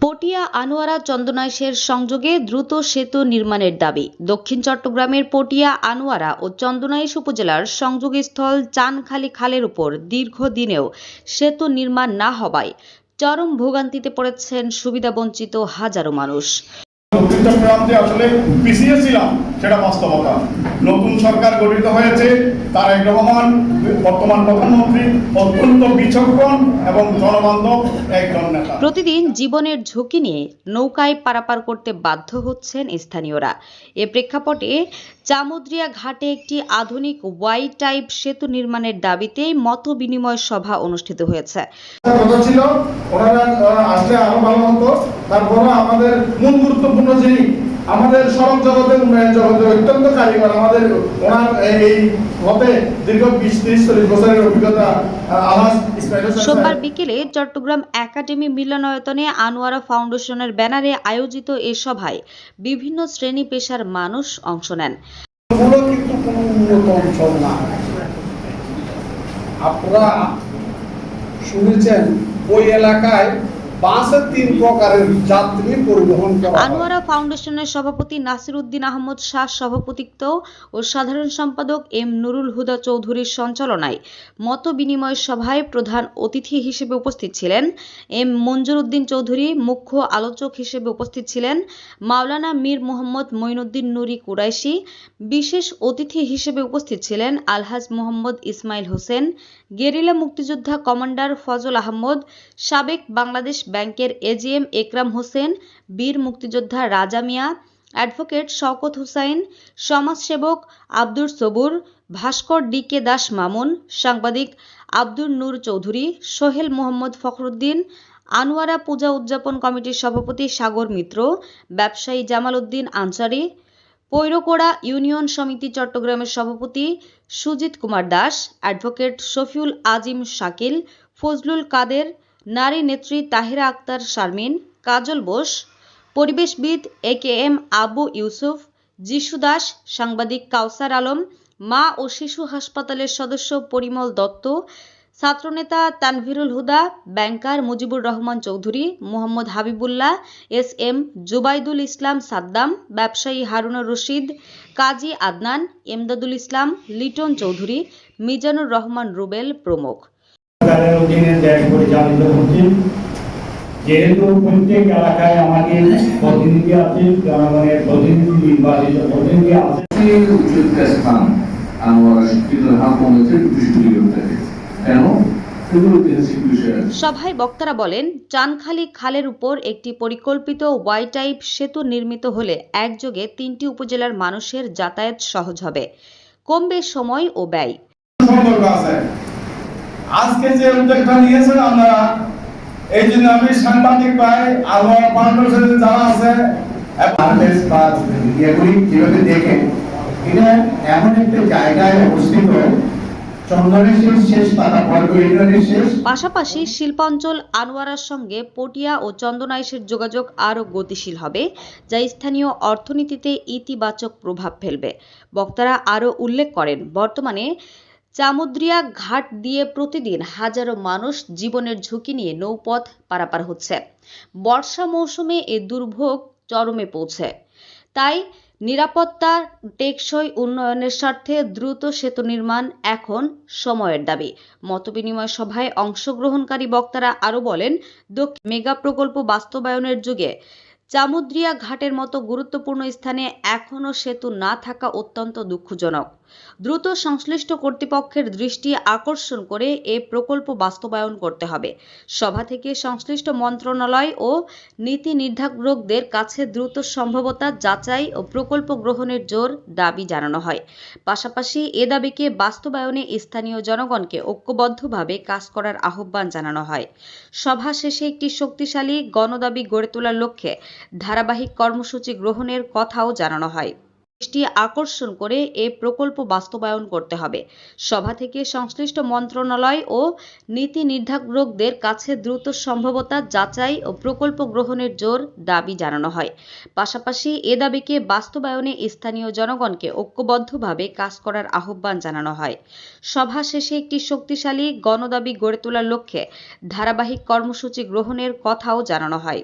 পটিয়া আনোয়ারা চন্দনাইশের সংযোগে দ্রুত সেতু নির্মাণের দাবি। দক্ষিণ চট্টগ্রামের পটিয়া আনোয়ারা ও চন্দনাইশ উপজেলার সংযোগস্থল চানখালী খালের উপর দীর্ঘদিনেও সেতু নির্মাণ না হওয়ায় চরম ভোগান্তিতে পড়েছেন সুবিধাবঞ্চিত হাজারো মানুষ। দক্ষিণ চট্টগ্রাম যে আসলে পিছিয়ে ছিলাম সেটা বাস্তবতা। নতুন সরকার গঠিত হয়েছে, তারেক রহমান বর্তমান প্রধানমন্ত্রী অত্যন্ত বিচক্ষণ এবং জনবান্ধব একজন নেতা। প্রতিদিন জীবনের ঝুঁকি নিয়ে নৌকায় পারাপার করতে বাধ্য হচ্ছেন স্থানীয়রা। এ প্রেক্ষাপটে চামুদ্রিয়া ঘাটে একটি আধুনিক ওয়াই টাইপ সেতু নির্মাণের দাবিতে মত বিনিময় সভা অনুষ্ঠিত হয়েছে। ছিল ওনারা আসলে আরো ভালো হতো। তারপরে আমাদের মূল গুরুত্বপূর্ণ যিনি আমাদের সড়ক জগতে উন্নয়ন জগতে অত্যন্ত কারিগর, আমাদের ওনার এই মতে দীর্ঘ 20-30-40 বছরের অভিজ্ঞতা সোমবার বিকেলে চট্টগ্রাম একাডেমি মিলনায়তনে আনোয়ারা ফাউন্ডেশনের ব্যানারে আয়োজিত এ সভায় বিভিন্ন শ্রেণী পেশার মানুষ অংশ নেন। কিন্তু কোনো উন্নত অঞ্চল না। আপনারা শুনেছেন ওই এলাকায় বাসের 3 প্রকারের যাত্রী পরিবহন করা হয়। আনোয়ারা ফাউন্ডেশনের সভাপতি নাসির উদ্দিন আহমদ শাহ সভাপতিত্ব ও সাধারণ সম্পাদক এম নুরুল হুদা চৌধুরীর সঞ্চালনায় মত বিনিময় সভায় প্রধান অতিথি হিসেবে উপস্থিত ছিলেন এম মঞ্জুর উদ্দিন চৌধুরী। মুখ্য আলোচক হিসেবে উপস্থিত ছিলেন মাওলানা মীর মোহাম্মদ মঈনুদ্দিন নুরী কুরাইশি। বিশেষ অতিথি হিসেবে উপস্থিত ছিলেন আলহাজ মোহাম্মদ ইসমাইল হোসেন, গেরিলা মুক্তিযোদ্ধা কমান্ডার ফজল আহমদ, সাবেক বাংলাদেশ ব্যাংকের এজিএম একরাম হোসেন, বীর মুক্তিযোদ্ধা রাজা মিয়া, অ্যাডভোকেট শওকত হুসাইন, সমাজসেবক আব্দুর সবুর, ভাস্কর ডি.কে দাস মামুন, সাংবাদিক আব্দুর নূর চৌধুরী, সোহেল মোহাম্মদ ফখরুদ্দিন, আনোয়ারা পূজা উদযাপন কমিটির সভাপতি সাগর মিত্র, ব্যবসায়ী জামাল উদ্দিন আনসারি, পৈরকোড়া ইউনিয়ন সমিতি চট্টগ্রামের সভাপতি সুজিত কুমার দাস, অ্যাডভোকেট শফিউল আজিম শাকিল, ফজলুল কাদের, নারী নেত্রী তাহিরা আক্তার শারমিন, কাজল বোস, পরিবেশবিদ এ.কে.এম আবু ইউসুফ, যিশু দাস, সাংবাদিক কাউসার আলম, মা ও শিশু হাসপাতালের সদস্য পরিমল দত্ত, ছাত্রনেতা তানভীরুল হুদা, ব্যাংকার মুজিবুর রহমান চৌধুরী, মোহাম্মদ হাবিবুল্লাহ, এস.এম জুবাইদুল ইসলাম সাদ্দাম, ব্যবসায়ী হারুনুর রশিদ, কাজী আদনান, এমদাদুল ইসলাম, লিটন চৌধুরী, মিজানুর রহমান রুবেল প্রমুখ। যেহেতু প্রত্যেক এলাকায় আমাদের প্রতিনিধি আছে, জনগণের প্রতিনিধি নির্বাচিত প্রতিনিধি আছে। সভায় বক্তারা বলেন, চানখালী খালের উপর একটি পরিকল্পিত ওয়াই টাইপ সেতু নির্মিত হলে একযোগে 3টি উপজেলার মানুষের যাতায়াত সহজ হবে, কমবে সময় ও ব্যয়। আজকে যে উদ্যোগটা নিয়েছেন আমরা, এই জন্য আমি সাংবাদিক ভাই আনোয়ারা ফাউন্ডেশনের যারা আছে যেভাবে দেখেন এটা এমন একটা জায়গায় অবস্থিত, পাশাপাশি শিল্পাঞ্চল আনোয়ারার সঙ্গে পটিয়া ও চন্দনাইশের যোগাযোগ আরও গতিশীল হবে, যা স্থানীয় অর্থনীতিতে ইতিবাচক প্রভাব ফেলবে। বক্তারা আরও উল্লেখ করেন, বর্তমানে চামুদ্রিয়া ঘাট দিয়ে প্রতিদিন হাজারো মানুষ জীবনের ঝুঁকি নিয়ে নৌপথ পারাপার হচ্ছে। বর্ষা মৌসুমে এ দুর্ভোগ চরমে পৌঁছে। তাই নিরাপত্তা, টেকসই উন্নয়নের স্বার্থে দ্রুত সেতু নির্মাণ এখন সময়ের দাবি। মতবিনিময় সভায় অংশগ্রহণকারী বক্তারা আরও বলেন, মেগা প্রকল্প বাস্তবায়নের যুগে চামুদ্রিয়া ঘাটের মতো গুরুত্বপূর্ণ স্থানে এখনও সেতু না থাকা অত্যন্ত দুঃখজনক। দ্রুত সংশ্লিষ্ট কর্তৃপক্ষের দৃষ্টি আকর্ষণ করে এ প্রকল্প বাস্তবায়ন করতে হবে। সভা থেকে সংশ্লিষ্ট মন্ত্রণালয় ও নীতি নির্ধারকদের কাছে দ্রুত সম্ভাব্যতা যাচাই ও প্রকল্প গ্রহণের জোর দাবি জানানো হয়। পাশাপাশি এ দাবিকে বাস্তবায়নে স্থানীয় জনগণকে ঐক্যবদ্ধভাবে কাজ করার আহ্বান জানানো হয়। সভা শেষে একটি শক্তিশালী গণদাবি গড়ে তোলার লক্ষ্যে ধারাবাহিক কর্মসূচি গ্রহণের কথাও জানানো হয়। দৃষ্টি আকর্ষণ করে এ প্রকল্প বাস্তবায়ন করতে হবে। সভা থেকে সংশ্লিষ্ট মন্ত্রণালয় ও নীতি নির্ধারকদের কাছে দ্রুত সম্ভাব্যতা যাচাই ও প্রকল্প গ্রহণের জোর দাবি জানানো হয়। পাশাপাশি এ দাবিকে বাস্তবায়নে স্থানীয় জনগণকে ঐক্যবদ্ধভাবে কাজ করার আহ্বান জানানো হয়। সভা শেষে একটি শক্তিশালী গণদাবি গড়ে তোলার লক্ষ্যে ধারাবাহিক কর্মসূচি গ্রহণের কথাও জানানো হয়।